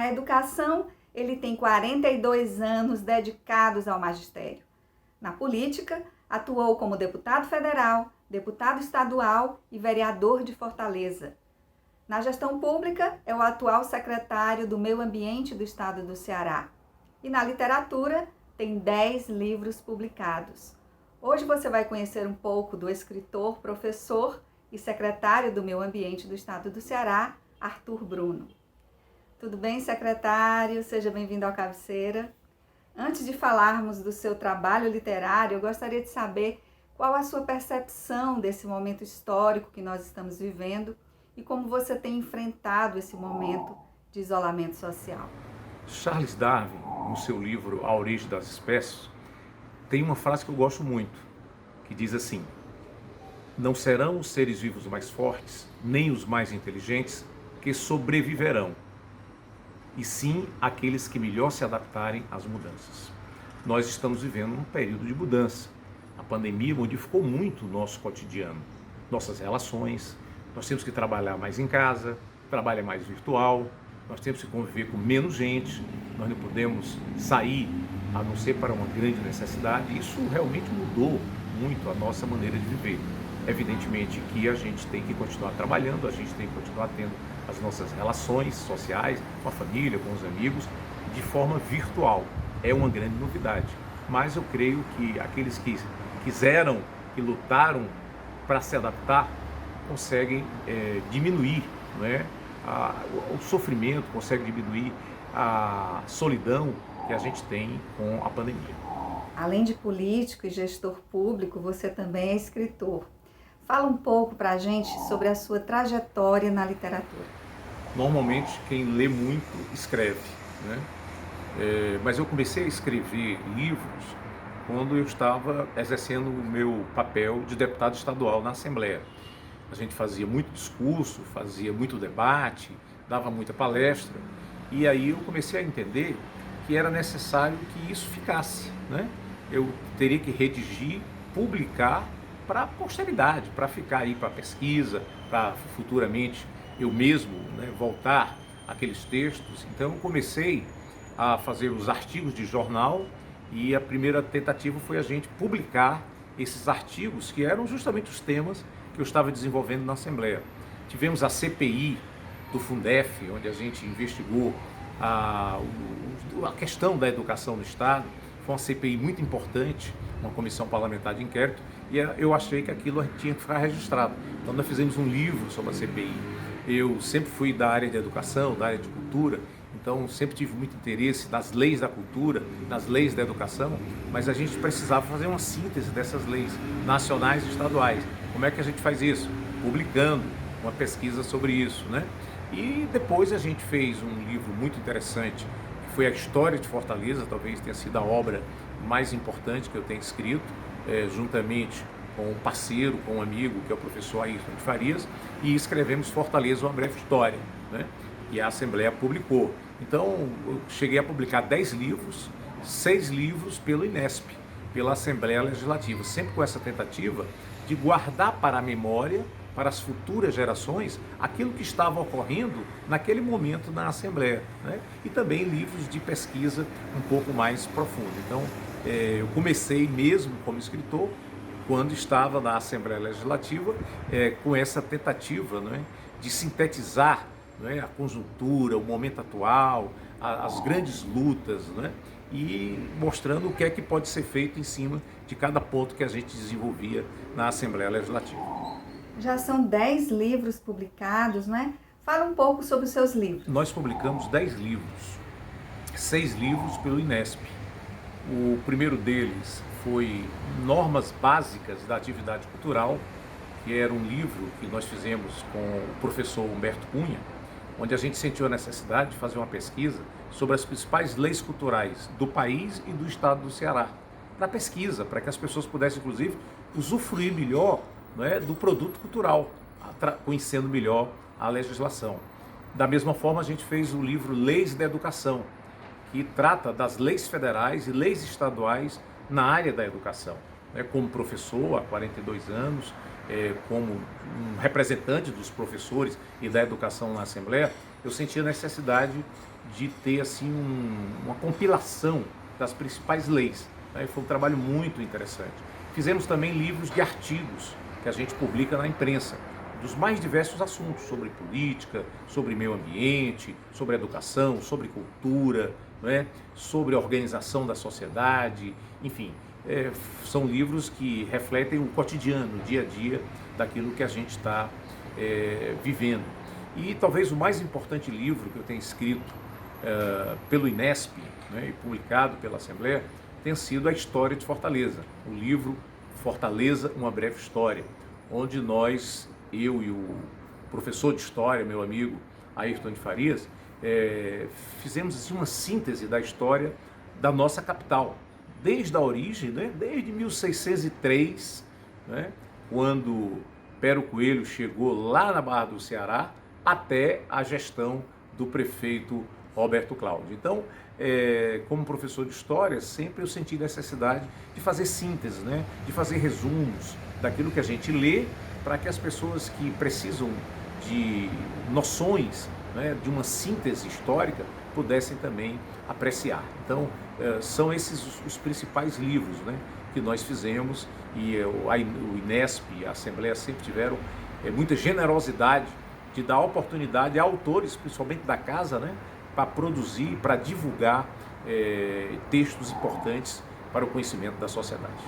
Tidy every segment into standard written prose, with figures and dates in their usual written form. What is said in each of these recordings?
Na educação, ele tem 42 anos dedicados ao magistério. Na política, atuou como deputado federal, deputado estadual e vereador de Fortaleza. Na gestão pública, é o atual secretário do Meio Ambiente do Estado do Ceará. E na literatura, tem 10 livros publicados. Hoje você vai conhecer um pouco do escritor, professor e secretário do Meio Ambiente do Estado do Ceará, Arthur Bruno. Tudo bem, secretário? Seja bem-vindo ao Cabeceira. Antes de falarmos do seu trabalho literário, eu gostaria de saber qual a sua percepção desse momento histórico que nós estamos vivendo e como você tem enfrentado esse momento de isolamento social. Charles Darwin, no seu livro A Origem das Espécies, tem uma frase que eu gosto muito, que diz assim: não serão os seres vivos mais fortes, nem os mais inteligentes, que sobreviverão, e sim aqueles que melhor se adaptarem às mudanças. Nós estamos vivendo um período de mudança. A pandemia modificou muito o nosso cotidiano, nossas relações. Nós temos que trabalhar mais em casa, trabalho é mais virtual, nós temos que conviver com menos gente, nós não podemos sair a não ser para uma grande necessidade. Isso realmente mudou muito a nossa maneira de viver. Evidentemente que a gente tem que continuar trabalhando, a gente tem que continuar tendo as nossas relações sociais, com a família, com os amigos, de forma virtual. É uma grande novidade, mas eu creio que aqueles que quiseram e lutaram para se adaptar, conseguem diminuir, né, o sofrimento, conseguem diminuir a solidão que a gente tem com a pandemia. Além de político e gestor público, você também é escritor. Fala um pouco para a gente sobre a sua trajetória na literatura. Normalmente quem lê muito escreve, né? Mas eu comecei a escrever livros quando eu estava exercendo o meu papel de deputado estadual na Assembleia. A gente fazia muito discurso, fazia muito debate, dava muita palestra, e aí eu comecei a entender que era necessário que isso ficasse, né? Eu teria que redigir, publicar para a posteridade, para ficar aí para pesquisa, para futuramente eu mesmo, né, voltar aqueles textos. Então eu comecei a fazer os artigos de jornal e a primeira tentativa foi a gente publicar esses artigos que eram justamente os temas que eu estava desenvolvendo na Assembleia. Tivemos a CPI do Fundef, onde a gente investigou a questão da educação no Estado. Foi uma CPI muito importante, uma comissão parlamentar de inquérito, e eu achei que aquilo tinha que ficar registrado. Então nós fizemos um livro sobre a CPI. Eu sempre fui da área de educação, da área de cultura, então sempre tive muito interesse nas leis da cultura, nas leis da educação, mas a gente precisava fazer uma síntese dessas leis nacionais e estaduais. Como é que a gente faz isso? Publicando uma pesquisa sobre isso, né? E depois a gente fez um livro muito interessante, que foi a História de Fortaleza, talvez tenha sido a obra mais importante que eu tenho escrito, juntamente com um parceiro, com um amigo, que é o professor Ayrton de Farias, e escrevemos Fortaleza, uma breve história, né? E a Assembleia publicou. Então, eu cheguei a publicar 10 livros, 6 livros pelo INESP, pela Assembleia Legislativa, sempre com essa tentativa de guardar para a memória, para as futuras gerações, aquilo que estava ocorrendo naquele momento na Assembleia, né? E também livros de pesquisa um pouco mais profunda. Então, eu comecei mesmo como escritor, quando estava na Assembleia Legislativa, com essa tentativa, né, de sintetizar, né, a conjuntura, o momento atual, as grandes lutas, né, e mostrando o que é que pode ser feito em cima de cada ponto que a gente desenvolvia na Assembleia Legislativa. Já são 10 livros publicados, né? Fala um pouco sobre os seus livros. Nós publicamos 10 livros, 6 livros pelo INESP. O primeiro deles foi Normas Básicas da Atividade Cultural, que era um livro que nós fizemos com o professor Humberto Cunha, onde a gente sentiu a necessidade de fazer uma pesquisa sobre as principais leis culturais do país e do estado do Ceará, para pesquisa, para que as pessoas pudessem, inclusive, usufruir melhor, né, do produto cultural, conhecendo melhor a legislação. Da mesma forma, a gente fez o livro Leis da Educação, que trata das leis federais e leis estaduais na área da educação. Como professor há 42 anos, como um representante dos professores e da educação na Assembleia, eu senti a necessidade de ter assim uma compilação das principais leis, né? Foi um trabalho muito interessante. Fizemos também livros de artigos que a gente publica na imprensa, dos mais diversos assuntos, sobre política, sobre meio ambiente, sobre educação, sobre cultura, né? Sobre a organização da sociedade, enfim. São livros que refletem o cotidiano, o dia a dia daquilo que a gente está vivendo. E talvez o mais importante livro que eu tenho escrito pelo INESP, né, e publicado pela Assembleia, tem sido a História de Fortaleza, o livro Fortaleza, uma breve história, onde nós, eu e o professor de História, meu amigo Ayrton de Farias, fizemos assim, uma síntese da história da nossa capital, desde a origem, né, desde 1603, né, quando Pero Coelho chegou lá na Barra do Ceará, até a gestão do prefeito Roberto Cláudio. Então, como professor de História, sempre eu senti necessidade de fazer síntese, né? De fazer resumos daquilo que a gente lê, para que as pessoas que precisam de noções, né, de uma síntese histórica, pudessem também apreciar. Então, são esses os principais livros, né, que nós fizemos, e o INESP e a Assembleia sempre tiveram muita generosidade de dar oportunidade a autores, principalmente da casa, né, para produzir, para divulgar textos importantes para o conhecimento da sociedade.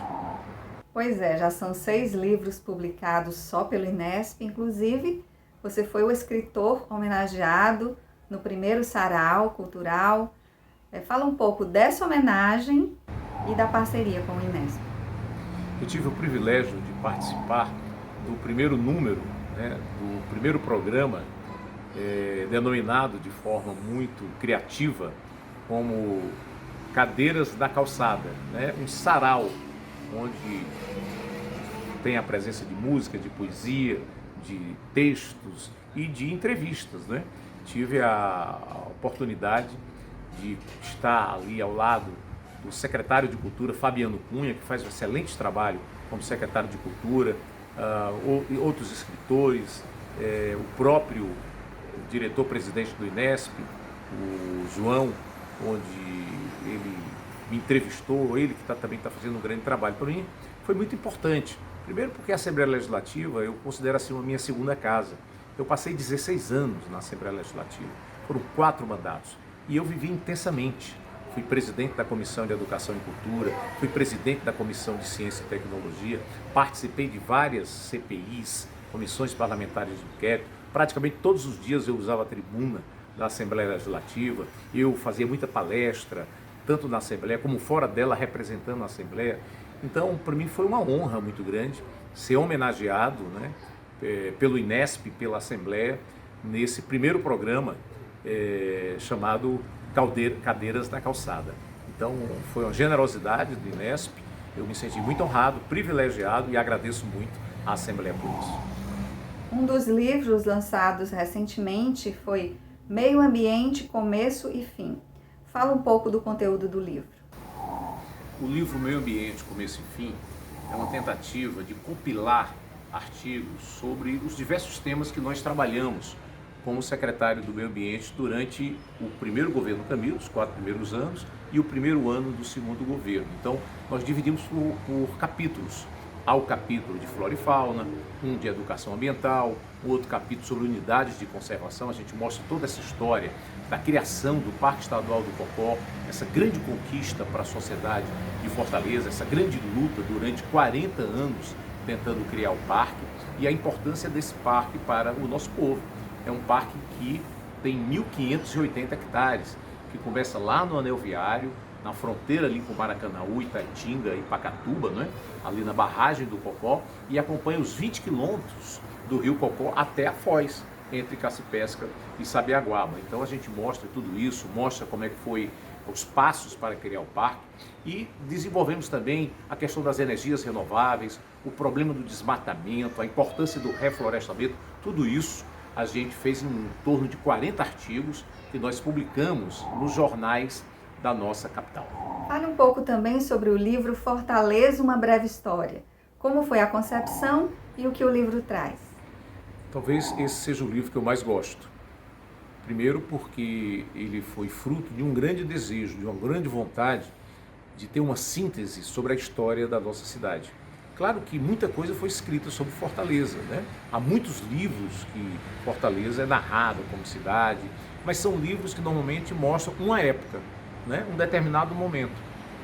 Pois é, já são 6 livros publicados só pelo INESP, inclusive você foi o escritor homenageado no primeiro Sarau Cultural. Fala um pouco dessa homenagem e da parceria com o INESP. Eu tive o privilégio de participar do primeiro número, né, do primeiro programa denominado de forma muito criativa como Cadeiras da Calçada, né, um sarau onde tem a presença de música, de poesia, de textos e de entrevistas, né? Tive a oportunidade de estar ali ao lado do secretário de Cultura, Fabiano Cunha, que faz um excelente trabalho como secretário de Cultura, outros escritores, o próprio diretor-presidente do INESP, o João, onde ele me entrevistou, ele que também está fazendo um grande trabalho. Para mim foi muito importante, primeiro porque a Assembleia Legislativa eu considero assim a minha segunda casa. Eu passei 16 anos na Assembleia Legislativa, foram 4 mandatos, e eu vivi intensamente. Fui presidente da Comissão de Educação e Cultura, fui presidente da Comissão de Ciência e Tecnologia, participei de várias CPIs, comissões parlamentares de inquérito. Praticamente todos os dias eu usava a tribuna da Assembleia Legislativa, eu fazia muita palestra, tanto na Assembleia como fora dela, representando a Assembleia. Então, para mim foi uma honra muito grande ser homenageado, né, pelo INESP, pela Assembleia, nesse primeiro programa chamado Cadeiras da Calçada. Então, foi uma generosidade do INESP, eu me senti muito honrado, privilegiado e agradeço muito à Assembleia por isso. Um dos livros lançados recentemente foi Meio Ambiente, Começo e Fim. Fala um pouco do conteúdo do livro. O livro Meio Ambiente, Começo e Fim é uma tentativa de compilar artigos sobre os diversos temas que nós trabalhamos como secretário do Meio Ambiente durante o primeiro governo Camilo, os 4 primeiros anos, e o primeiro ano do segundo governo. Então, nós dividimos por capítulos. Há o capítulo de flora e fauna, um de educação ambiental, outro capítulo sobre unidades de conservação. A gente mostra toda essa história da criação do Parque Estadual do Cocó, essa grande conquista para a sociedade de Fortaleza, essa grande luta durante 40 anos tentando criar o parque e a importância desse parque para o nosso povo. É um parque que tem 1.580 hectares, que começa lá no Anel Viário, na fronteira ali com Maracanaú, Itaitinga e Pacatuba, né? Ali na barragem do Cocó, e acompanha os 20 quilômetros do rio Cocó até a Foz, entre Cacipesca e Sabiaguaba. Então a gente mostra tudo isso, mostra como é que foi os passos para criar o parque e desenvolvemos também a questão das energias renováveis, o problema do desmatamento, a importância do reflorestamento, tudo isso a gente fez em torno de 40 artigos que nós publicamos nos jornais da nossa capital. Fale um pouco também sobre o livro Fortaleza, uma breve história. Como foi a concepção e o que o livro traz? Talvez esse seja o livro que eu mais gosto, Primeiro porque ele foi fruto de um grande desejo, de uma grande vontade de ter uma síntese sobre a história da nossa cidade. Claro que muita coisa foi escrita sobre Fortaleza, né? Há muitos livros que Fortaleza é narrada como cidade, mas são livros que normalmente mostram uma época, né? Um determinado momento.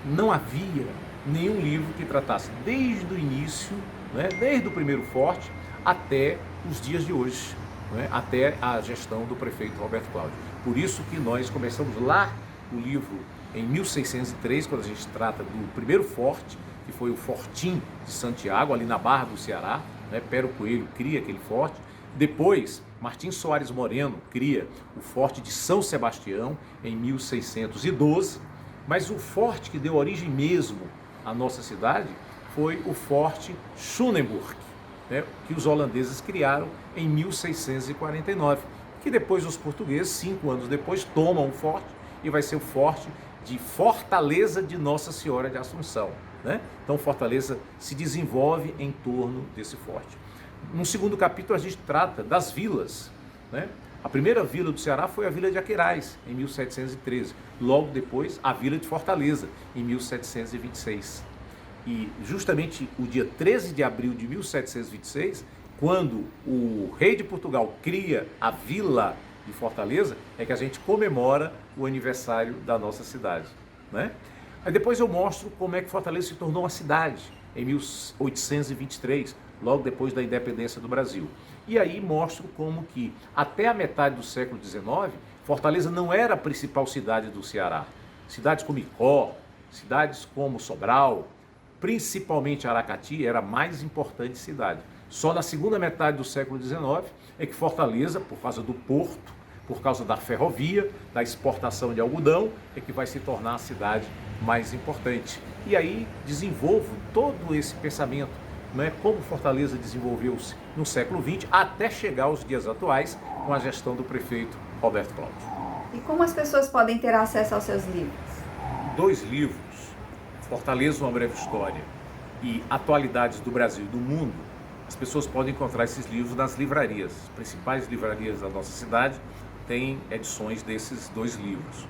Não havia nenhum livro que tratasse desde o início, né? Desde o primeiro forte até os dias de hoje, né? Até a gestão do prefeito Roberto Cláudio. Por isso que nós começamos lá o livro em 1603, quando a gente trata do primeiro forte, que foi o Fortim de Santiago, ali na Barra do Ceará, né? Pero Coelho cria aquele forte. Depois, Martins Soares Moreno cria o Forte de São Sebastião, em 1612, mas o forte que deu origem mesmo à nossa cidade foi o Forte Schoenenburg, né? Que os holandeses criaram em 1649, que depois os portugueses, 5 anos depois, tomam o forte e vai ser o Forte de Fortaleza de Nossa Senhora de Assunção, né? Então Fortaleza se desenvolve em torno desse forte. No segundo capítulo a gente trata das vilas, né? A primeira vila do Ceará foi a Vila de Aquerais, em 1713. Logo depois, a Vila de Fortaleza, em 1726. E justamente o dia 13 de abril de 1726, quando o rei de Portugal cria a Vila de Fortaleza, é que a gente comemora o aniversário da nossa cidade, né? Aí depois eu mostro como é que Fortaleza se tornou uma cidade, em 1823, logo depois da independência do Brasil. E aí mostro como que, até a metade do século XIX, Fortaleza não era a principal cidade do Ceará. Cidades como Icó, cidades como Sobral, principalmente Aracati, era a mais importante cidade. Só na segunda metade do século XIX é que Fortaleza, por causa do porto, por causa da ferrovia, da exportação de algodão, é que vai se tornar a cidade mais importante. E aí desenvolvo todo esse pensamento, né, como Fortaleza desenvolveu-se no século XX até chegar aos dias atuais com a gestão do prefeito Roberto Cláudio. E como as pessoas podem ter acesso aos seus livros? 2 livros, Fortaleza, uma breve história e Atualidades do Brasil e do Mundo. As pessoas podem encontrar esses livros nas livrarias. As principais livrarias da nossa cidade têm edições desses 2 livros.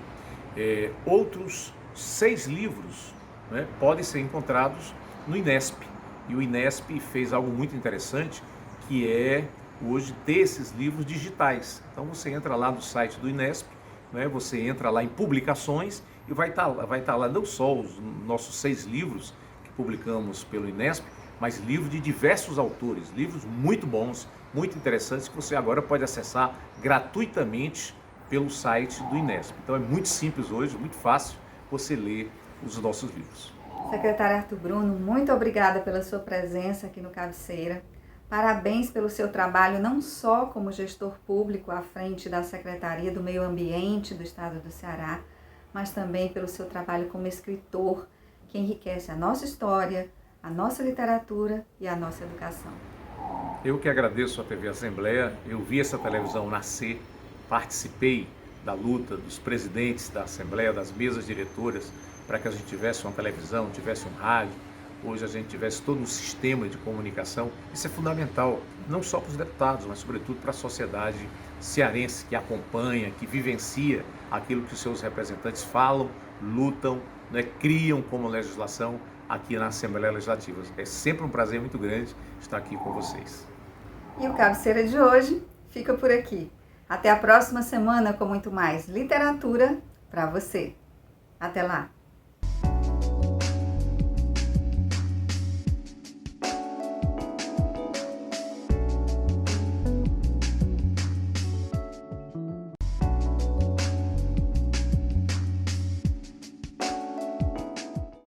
Outros 6 livros, né, podem ser encontrados no Inesp. E o Inesp fez algo muito interessante, que é hoje ter esses livros digitais. Então você entra lá no site do Inesp, né, você entra lá em publicações e vai estar lá não só os nossos 6 livros que publicamos pelo Inesp, mas livros de diversos autores, livros muito bons, muito interessantes, que você agora pode acessar gratuitamente pelo site do Inesp. Então é muito simples hoje, muito fácil você ler os nossos livros. Secretário Arthur Bruno, muito obrigada pela sua presença aqui no Cabeceira. Parabéns pelo seu trabalho, não só como gestor público à frente da Secretaria do Meio Ambiente do Estado do Ceará, mas também pelo seu trabalho como escritor, que enriquece a nossa história, a nossa literatura e a nossa educação. Eu que agradeço a TV Assembleia, eu vi essa televisão nascer, participei da luta dos presidentes da Assembleia, das mesas diretoras, para que a gente tivesse uma televisão, tivesse um rádio, hoje a gente tivesse todo um sistema de comunicação. Isso é fundamental, não só para os deputados, mas sobretudo para a sociedade cearense que acompanha, que vivencia aquilo que os seus representantes falam, lutam, né, criam como legislação aqui na Assembleia Legislativa. É sempre um prazer muito grande estar aqui com vocês. E o Cabeceira de hoje fica por aqui. Até a próxima semana com muito mais literatura para você. Até lá!